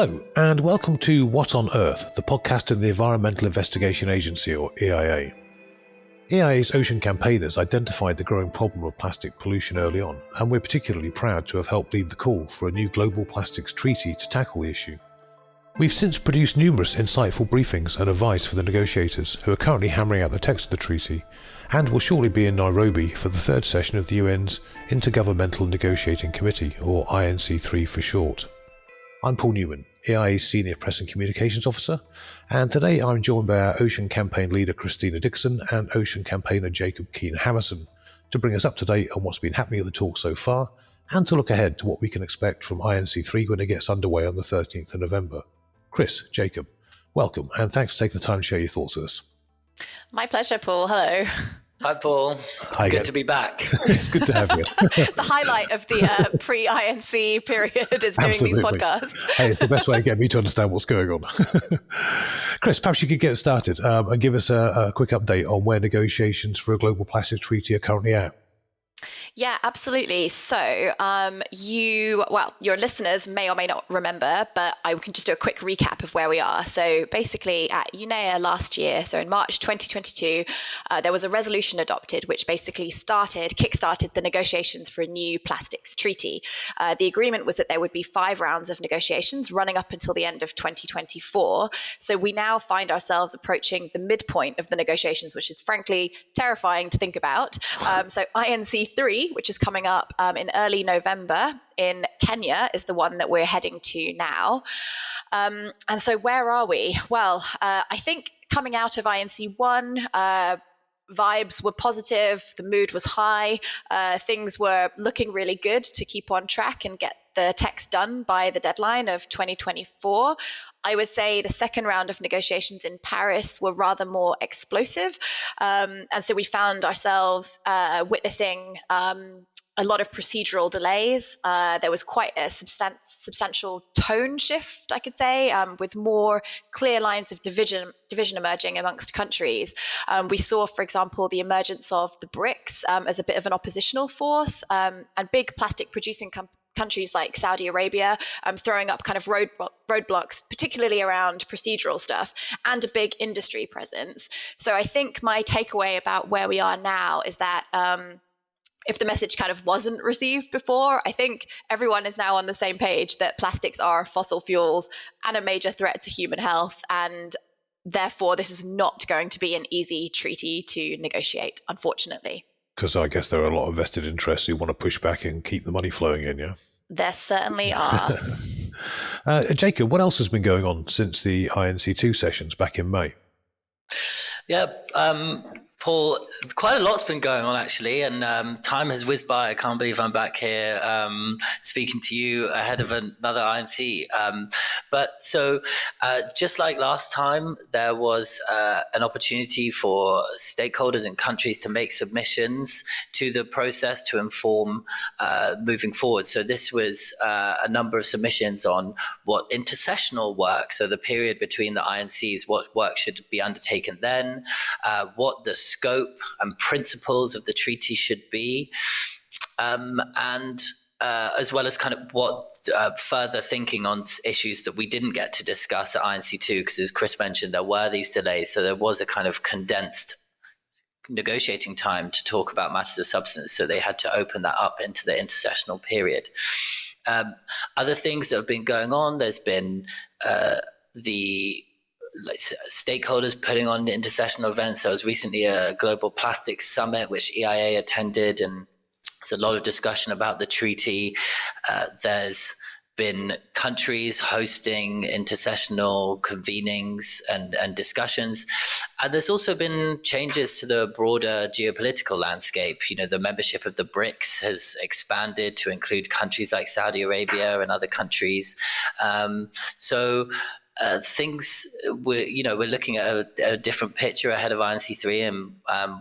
Hello, and welcome to What on Earth, the podcast of the Environmental Investigation Agency, or EIA. EIA's ocean campaigners identified the growing problem of plastic pollution early on, and we're particularly proud to have helped lead the call for a new global plastics treaty to tackle the issue. We've since produced numerous insightful briefings and advice for the negotiators, who are currently hammering out the text of the treaty, and will shortly be in Nairobi for the third session of the UN's Intergovernmental Negotiating Committee, or INC3 for short. I'm Paul Newman, EIA's Senior Press and Communications Officer, and today I'm joined by our Ocean Campaign Leader Christina Dixon and Ocean Campaigner Jacob Kean-Hammerson to bring us up to date on what's been happening at the talk so far, and to look ahead to what we can expect from INC3 when it gets underway on the 13th of November. Chris, Jacob, welcome, and thanks for taking the time to share your thoughts with us. My pleasure, Paul. Hello. Hi, Paul. Hi, good to be back. It's good to have you. The highlight of the pre-INC period is doing these podcasts. Hey, it's the best way to get me to understand what's going on. Chris, perhaps you could get started and give us a quick update on where negotiations for a global plastics treaty are currently at. Yeah, absolutely. So your listeners may or may not remember, but I can just do a quick recap of where we are. So basically at EIA last year, so in March 2022, there was a resolution adopted which basically kickstarted the negotiations for a new plastics treaty. The agreement was that there would be 5 rounds of negotiations running up until the end of 2024. So we now find ourselves approaching the midpoint of the negotiations, which is frankly terrifying to think about. So INC3, which is coming up in early November in Kenya, is the one that we're heading to now. And so where are we? Well, I think coming out of INC1, vibes were positive, the mood was high, things were looking really good to keep on track and get the text done by the deadline of 2024. I would say the second round of negotiations in Paris were rather more explosive. And so we found ourselves witnessing a lot of procedural delays. There was quite a substantial tone shift, I could say, with more clear lines of division emerging amongst countries. We saw, for example, the emergence of the BRICS as a bit of an oppositional force, and big plastic producing countries like Saudi Arabia throwing up kind of roadblocks, particularly around procedural stuff, and a big industry presence. So I think my takeaway about where we are now is that if the message kind of wasn't received before, I think everyone is now on the same page that plastics are fossil fuels and a major threat to human health, and therefore this is not going to be an easy treaty to negotiate, unfortunately. Because I guess there are a lot of vested interests who want to push back and keep the money flowing in, yeah? There certainly are. Jacob, what else has been going on since the INC2 sessions back in May? Yeah, Paul, quite a lot's been going on actually, and time has whizzed by. I can't believe I'm back here speaking to you ahead of another INC. But just like last time, there was an opportunity for stakeholders and countries to make submissions to the process to inform moving forward. So this was a number of submissions on what intersessional work, so the period between the INCs, what work should be undertaken then, what the scope and principles of the treaty should be, and as well as kind of what further thinking on issues that we didn't get to discuss at INC2, because as Chris mentioned, there were these delays. So there was a kind of condensed negotiating time to talk about matters of substance. So they had to open that up into the intersessional period. Other things that have been going on, there's been stakeholders putting on intersessional events. There was recently a global plastics summit, which EIA attended, and there's a lot of discussion about the treaty. There's been countries hosting intersessional convenings and discussions. And there's also been changes to the broader geopolitical landscape. You know, the membership of the BRICS has expanded to include countries like Saudi Arabia and other countries. We're looking at a different picture ahead of INC3, and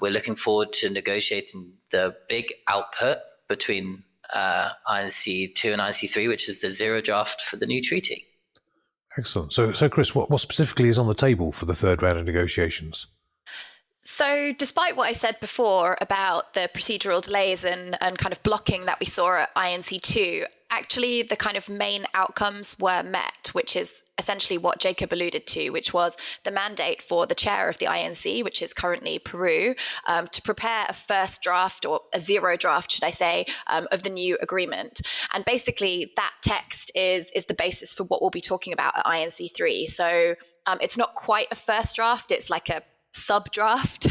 we're looking forward to negotiating the big output between INC2 and INC3, which is the zero draft for the new treaty. Excellent. So Chris, what specifically is on the table for the third round of negotiations? So despite what I said before about the procedural delays and kind of blocking that we saw at INC2, actually the kind of main outcomes were met, which is essentially what Jacob alluded to, which was the mandate for the chair of the INC, which is currently Peru, to prepare a first draft, or a zero draft, should I say, of the new agreement. And basically that text is the basis for what we'll be talking about at INC3. So it's not quite a first draft, it's like a sub-draft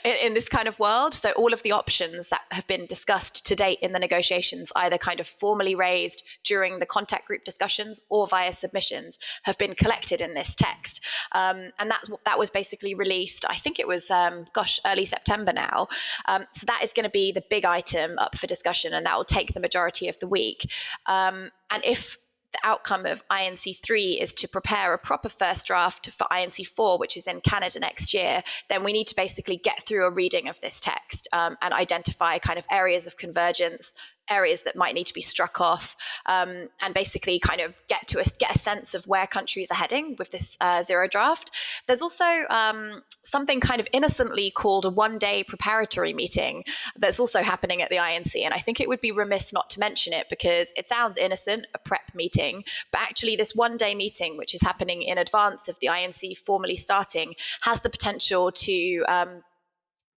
in this kind of world. So all of the options that have been discussed to date in the negotiations, either kind of formally raised during the contact group discussions or via submissions, have been collected in this text. And that was basically released, I think it was, early September now. So that is going to be the big item up for discussion, and that will take the majority of the week. And if the outcome of INC3 is to prepare a proper first draft for INC4, which is in Canada next year, then we need to basically get through a reading of this text and identify kind of areas of convergence, areas that might need to be struck off, and basically kind of get a sense of where countries are heading with this zero draft. There's also something kind of innocently called a one-day preparatory meeting that's also happening at the INC, and I think it would be remiss not to mention it because it sounds innocent, a prep meeting, but actually this one-day meeting, which is happening in advance of the INC formally starting, has the potential to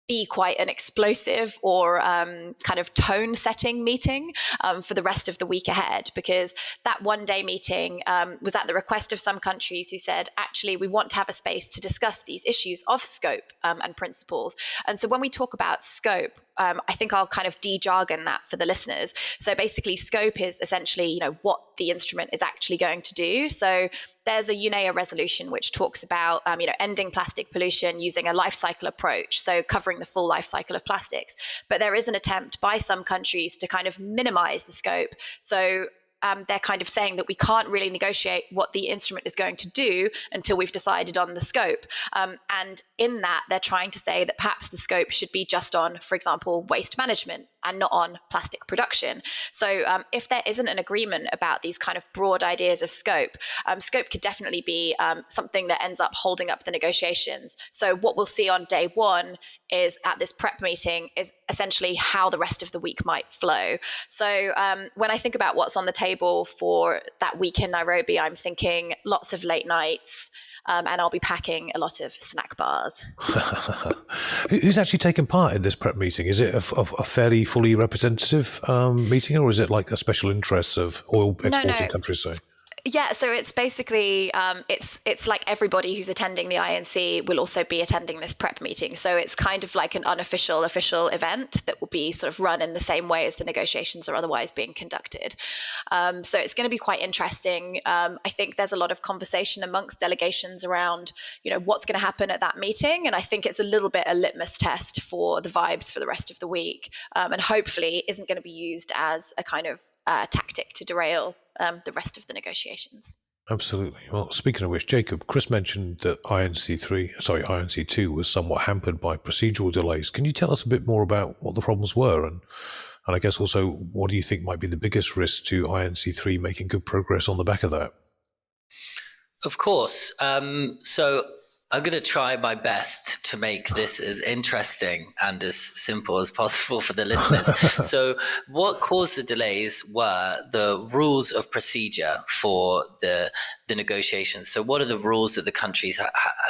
be quite an explosive or kind of tone-setting meeting for the rest of the week ahead, because that one-day meeting was at the request of some countries who said, actually, we want to have a space to discuss these issues of scope and principles. And so when we talk about scope, I think I'll kind of de-jargon that for the listeners. So basically, scope is essentially, what the instrument is actually going to do. So there's a EIA resolution which talks about, ending plastic pollution using a life cycle approach, so covering the full life cycle of plastics. But there is an attempt by some countries to kind of minimize the scope. So they're kind of saying that we can't really negotiate what the instrument is going to do until we've decided on the scope. And in that, they're trying to say that perhaps the scope should be just on, for example, waste management and not on plastic production. So if there isn't an agreement about these kind of broad ideas of scope, scope could definitely be something that ends up holding up the negotiations. So what we'll see on day one is at this prep meeting is essentially how the rest of the week might flow. So when I think about what's on the table for that week in Nairobi, I'm thinking lots of late nights, and I'll be packing a lot of snack bars. Who's actually taken part in this prep meeting? Is it a fairly fully representative meeting, or is it like a special interest of oil exporting countries? So? Yeah, so it's basically, it's like everybody who's attending the INC will also be attending this prep meeting. So it's kind of like an unofficial official event that will be sort of run in the same way as the negotiations are otherwise being conducted. So it's going to be quite interesting. I think there's a lot of conversation amongst delegations around, what's going to happen at that meeting. And I think it's a little bit a litmus test for the vibes for the rest of the week, and hopefully isn't going to be used as a kind of tactic to derail the rest of the negotiations. Absolutely. Well, speaking of which, Jacob, Chris mentioned that INC2 was somewhat hampered by procedural delays. Can you tell us a bit more about what the problems were? And I guess also, what do you think might be the biggest risk to INC3 making good progress on the back of that? Of course. So I'm going to try my best to make this as interesting and as simple as possible for the listeners. So what caused the delays were the rules of procedure for the negotiations. So what are the rules that the countries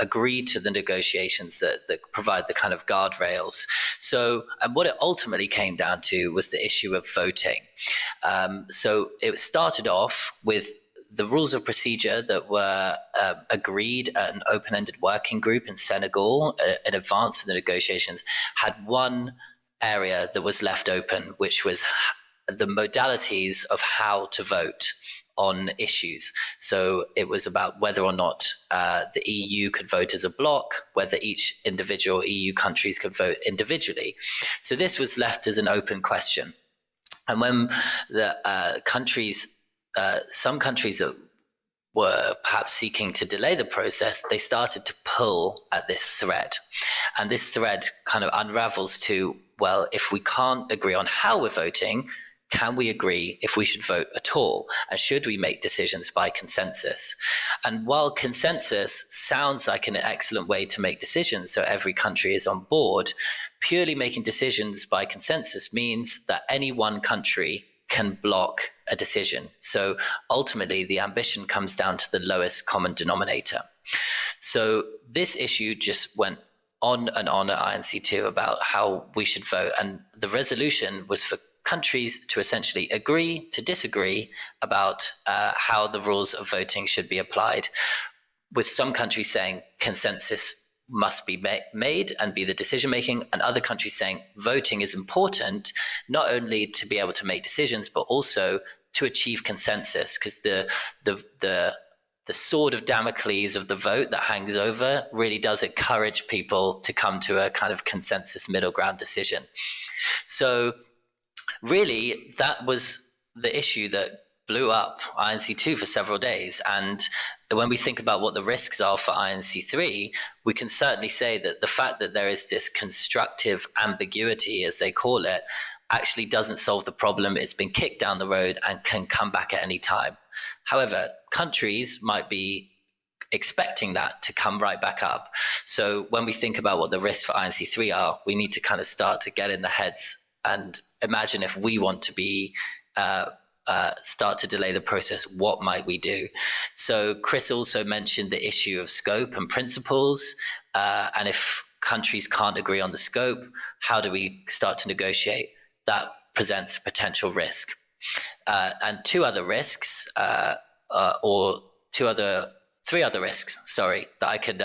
agreed to the negotiations that provide the kind of guardrails? So and what it ultimately came down to was the issue of voting. So it started off with the rules of procedure that were agreed at an open-ended working group in Senegal in advance of the negotiations had one area that was left open, which was the modalities of how to vote on issues. So it was about whether or not the EU could vote as a bloc, whether each individual EU countries could vote individually. So this was left as an open question. And when the some countries that were perhaps seeking to delay the process, they started to pull at this thread. And this thread kind of unravels to, well, if we can't agree on how we're voting, can we agree if we should vote at all? And should we make decisions by consensus? And while consensus sounds like an excellent way to make decisions, so every country is on board, purely making decisions by consensus means that any one country can block a decision. So ultimately, the ambition comes down to the lowest common denominator. So this issue just went on and on at INC2 about how we should vote. And the resolution was for countries to essentially agree to disagree about how the rules of voting should be applied, with some countries saying consensus must be made and be the decision making, and other countries saying voting is important, not only to be able to make decisions, but also to achieve consensus, because the sword of Damocles of the vote that hangs over really does encourage people to come to a kind of consensus middle ground decision. So really, that was the issue that blew up INC2 for several days. And when we think about what the risks are for INC3, we can certainly say that the fact that there is this constructive ambiguity, as they call it, actually doesn't solve the problem. It's been kicked down the road and can come back at any time. However, countries might be expecting that to come right back up. So when we think about what the risks for INC3 are, we need to kind of start to get in the heads and imagine if we want to be start to delay the process, what might we do? So Chris also mentioned the issue of scope and principles. And if countries can't agree on the scope, how do we start to negotiate? That presents a potential risk. And three other risks, that I could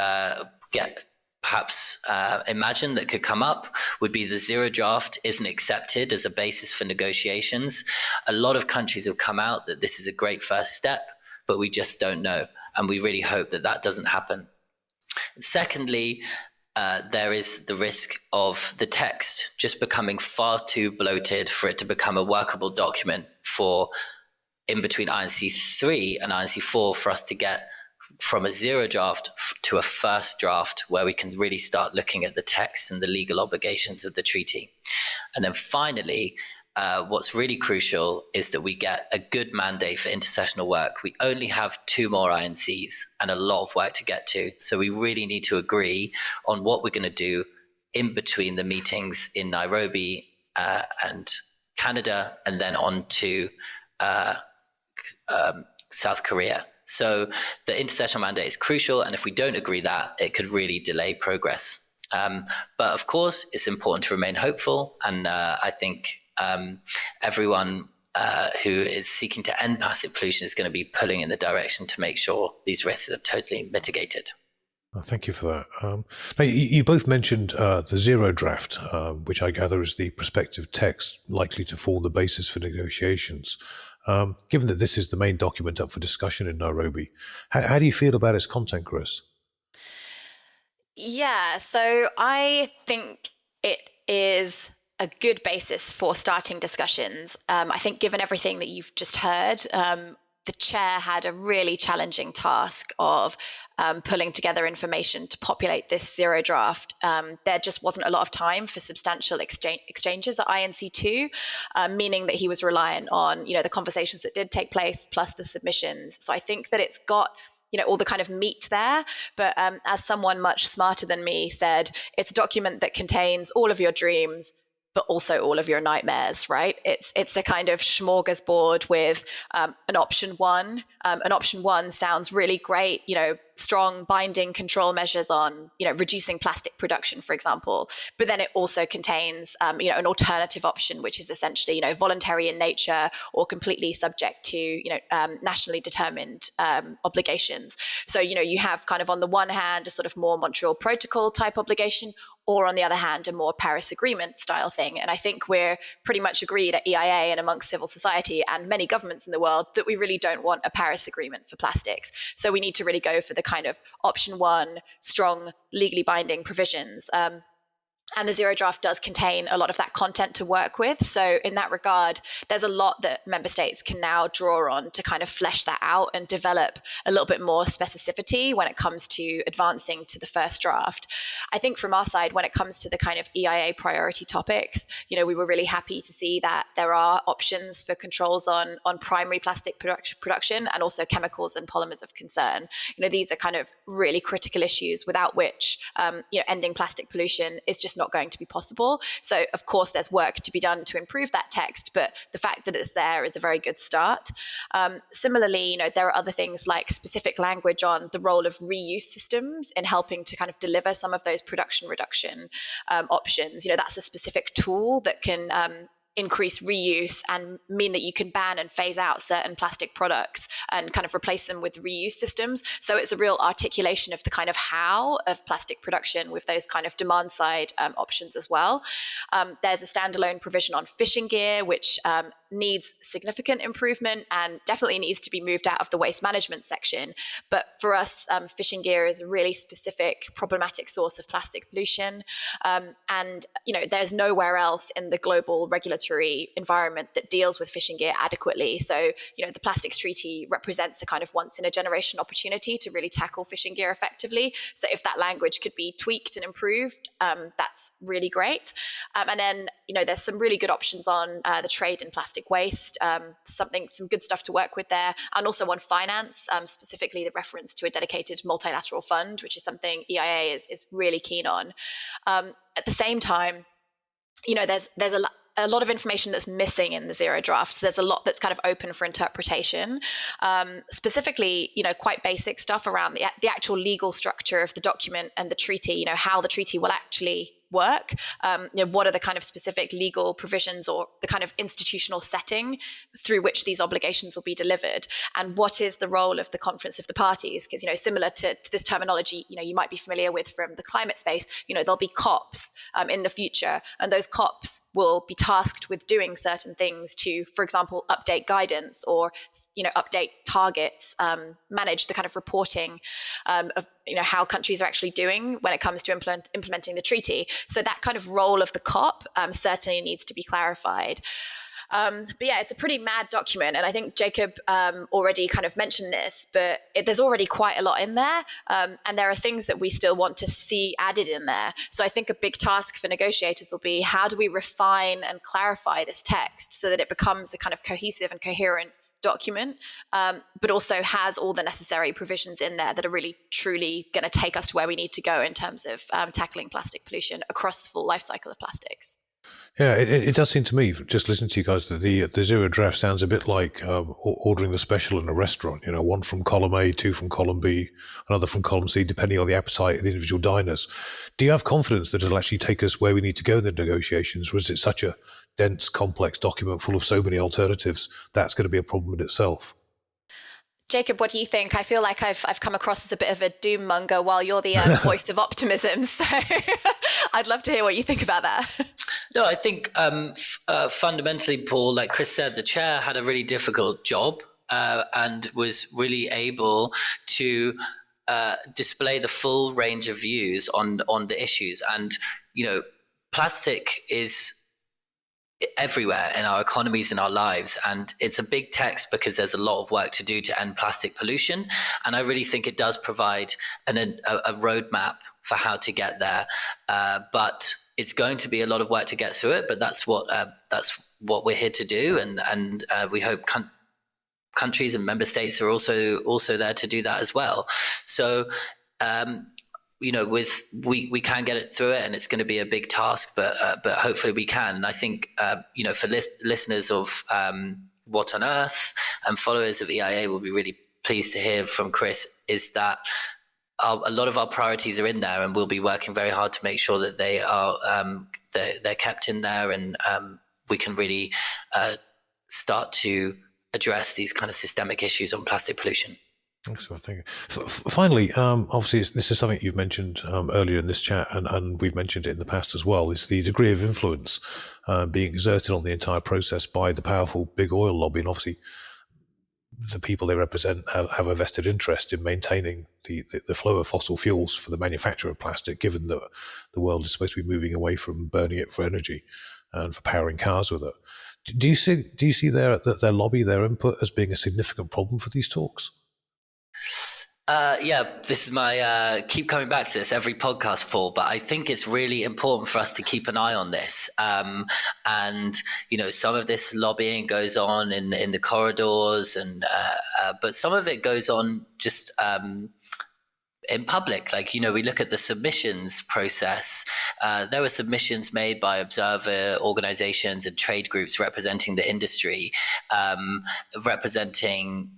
imagine that could come up would be the zero draft isn't accepted as a basis for negotiations. A lot of countries have come out that this is a great first step, but we just don't know. And we really hope that that doesn't happen. And secondly, there is the risk of the text just becoming far too bloated for it to become a workable document for in between INC3 and INC4 for us to get from a zero draft to a first draft where we can really start looking at the text and the legal obligations of the treaty. And then finally, what's really crucial is that we get a good mandate for intersessional work. We only have 2 more INCs and a lot of work to get to. So we really need to agree on what we're going to do in between the meetings in Nairobi and Canada, and then on to South Korea. So the intersessional mandate is crucial, and if we don't agree that, it could really delay progress. But of course, it's important to remain hopeful, and I think everyone who is seeking to end plastic pollution is going to be pulling in the direction to make sure these risks are totally mitigated. Thank you for that. Now, you both mentioned the zero draft, which I gather is the prospective text likely to form the basis for negotiations. Given that this is the main document up for discussion in Nairobi, how do you feel about its content, Chris? Yeah, so I think it is a good basis for starting discussions. I think given everything that you've just heard, the chair had a really challenging task of pulling together information to populate this zero draft. There just wasn't a lot of time for substantial exchanges at INC2, meaning that he was reliant on, the conversations that did take place plus the submissions. So I think that it's got all the kind of meat there. But as someone much smarter than me said, it's a document that contains all of your dreams, but also all of your nightmares, right? It's a kind of smorgasbord with an option one. An option one sounds really great, strong binding control measures on, reducing plastic production, for example. But then it also contains, an alternative option, which is essentially, voluntary in nature or completely subject to, nationally determined obligations. So, you have kind of on the one hand, a sort of more Montreal Protocol type obligation, or on the other hand, a more Paris Agreement style thing. And I think we're pretty much agreed at EIA and amongst civil society and many governments in the world that we really don't want a Paris Agreement for plastics. So we need to really go for the kind of option one, strong, legally binding provisions. And the zero draft does contain a lot of that content to work with. So in that regard, there's a lot that member states can now draw on to kind of flesh that out and develop a little bit more specificity when it comes to advancing to the first draft. I think from our side, when it comes to the kind of EIA priority topics, we were really happy to see that there are options for controls on primary plastic production and also chemicals and polymers of concern. These are kind of really critical issues without which, ending plastic pollution is just just not going to be possible. So of course there's work to be done to improve that text, but the fact that it's there is a very good start. Similarly, there are other things like specific language on the role of reuse systems in helping to kind of deliver some of those production reduction options. That's a specific tool that can increase reuse and mean that you can ban and phase out certain plastic products and kind of replace them with reuse systems. So it's a real articulation of the kind of how of plastic production with those kind of demand side options as well. There's a standalone provision on fishing gear, which needs significant improvement and definitely needs to be moved out of the waste management section. But for us, fishing gear is a really specific problematic source of plastic pollution. And there's nowhere else in the global regulatory environment that deals with fishing gear adequately. So, the Plastics Treaty represents a kind of once in a generation opportunity to really tackle fishing gear effectively. So if that language could be tweaked and improved, that's really great. And then, there's some really good options on the trade in plastic waste, some good stuff to work with there. And also on finance, specifically the reference to a dedicated multilateral fund, which is something EIA is really keen on. At the same time, there's a lot of information that's missing in the zero draft. So there's a lot that's kind of open for interpretation. Specifically, quite basic stuff around the actual legal structure of the document and the treaty, how the treaty will actually work. What are the kind of specific legal provisions or the kind of institutional setting through which these obligations will be delivered, and what is the role of the Conference of the Parties? Because similar to this terminology, you might be familiar with from the climate space. There'll be COPs in the future, and those COPs will be tasked with doing certain things to, for example, update guidance or update targets, manage the kind of reporting of how countries are actually doing when it comes to implementing the treaty. So that kind of role of the COP certainly needs to be clarified. But yeah, it's a pretty mad document. And I think Jacob already kind of mentioned this, but there's already quite a lot in there. And there are things that we still want to see added in there. So I think a big task for negotiators will be, how do we refine and clarify this text so that it becomes a kind of cohesive and coherent document, but also has all the necessary provisions in there that are really truly going to take us to where we need to go in terms of tackling plastic pollution across the full life cycle of plastics. Yeah, it does seem to me, just listening to you guys, that the zero draft sounds a bit like ordering the special in a restaurant. One from column A, two from column B, another from column C, depending on the appetite of the individual diners. Do you have confidence that it'll actually take us where we need to go in the negotiations, or is it such a dense, complex document full of so many alternatives that's going to be a problem in itself? Jacob, what do you think? I feel like I've come across as a bit of a doom monger while you're the voice of optimism. So I'd love to hear what you think about that. No, I think fundamentally, Paul, like Chris said, the chair had a really difficult job and was really able to display the full range of views on the issues. And, plastic is everywhere in our economies, in our lives, and it's a big text because there's a lot of work to do to end plastic pollution, and I really think it does provide a roadmap for how to get there, but it's going to be a lot of work to get through it, but that's what we're here to do, and we hope countries and member states are also there to do that as well. So we can get it through it, and it's going to be a big task, but hopefully we can. And I think for listeners of What on Earth and followers of EIA will be really pleased to hear from Chris is that a lot of our priorities are in there, and we'll be working very hard to make sure that they are they're kept in there, and we can really start to address these kind of systemic issues on plastic pollution. Excellent, thank you. Finally, obviously, this is something you've mentioned earlier in this chat, and we've mentioned it in the past as well, is the degree of influence being exerted on the entire process by the powerful big oil lobby. And obviously, the people they represent have a vested interest in maintaining the flow of fossil fuels for the manufacture of plastic, given that the world is supposed to be moving away from burning it for energy and for powering cars with it. Do you see their lobby, their input, as being a significant problem for these talks? This is my keep coming back to this every podcast, Paul, but I think it's really important for us to keep an eye on this. And some of this lobbying goes on in the corridors, and but some of it goes on just in public. Like, we look at the submissions process. There were submissions made by observer organizations and trade groups representing the industry, representing,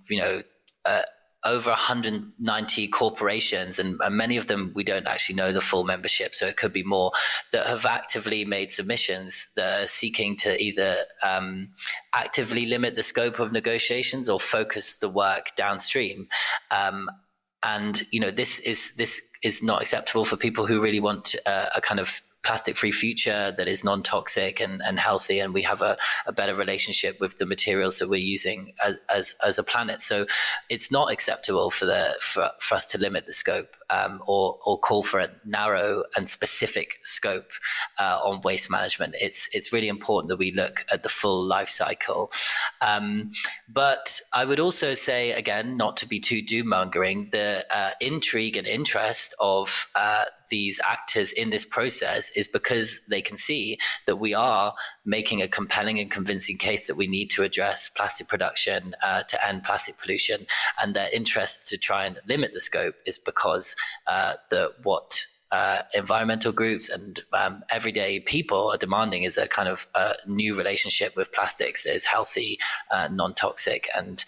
over 190 corporations, and many of them we don't actually know the full membership, so it could be more, that have actively made submissions that are seeking to either actively limit the scope of negotiations or focus the work downstream. And this is not acceptable for people who really want a kind of plastic-free future that is non-toxic and healthy, and we have a better relationship with the materials that we're using as a planet. So it's not acceptable for us to limit the scope or call for a narrow and specific scope on waste management. It's really important that we look at the full life cycle. But I would also say, again, not to be too doom-mongering, the intrigue and interest of these actors in this process is because they can see that we are making a compelling and convincing case that we need to address plastic production to end plastic pollution, and their interest to try and limit the scope is because what environmental groups and everyday people are demanding is a kind of new relationship with plastics that is healthy, non-toxic, and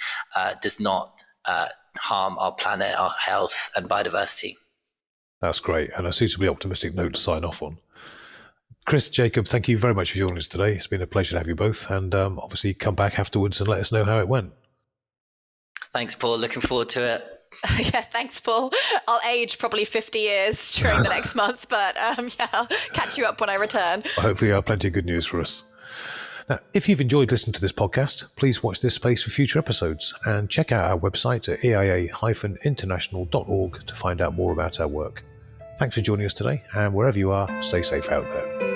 does not harm our planet, our health, and biodiversity. That's great, and a suitably optimistic note to sign off on. Chris, Jacob, thank you very much for joining us today. It's been a pleasure to have you both, and obviously come back afterwards and let us know how it went. Thanks, Paul. Looking forward to it. Yeah, thanks, Paul. I'll age probably 50 years during the next month, but I'll catch you up when I return. Well, hopefully you have plenty of good news for us. Now, if you've enjoyed listening to this podcast, please watch this space for future episodes and check out our website at eia-international.org to find out more about our work. Thanks for joining us today, and wherever you are, stay safe out there.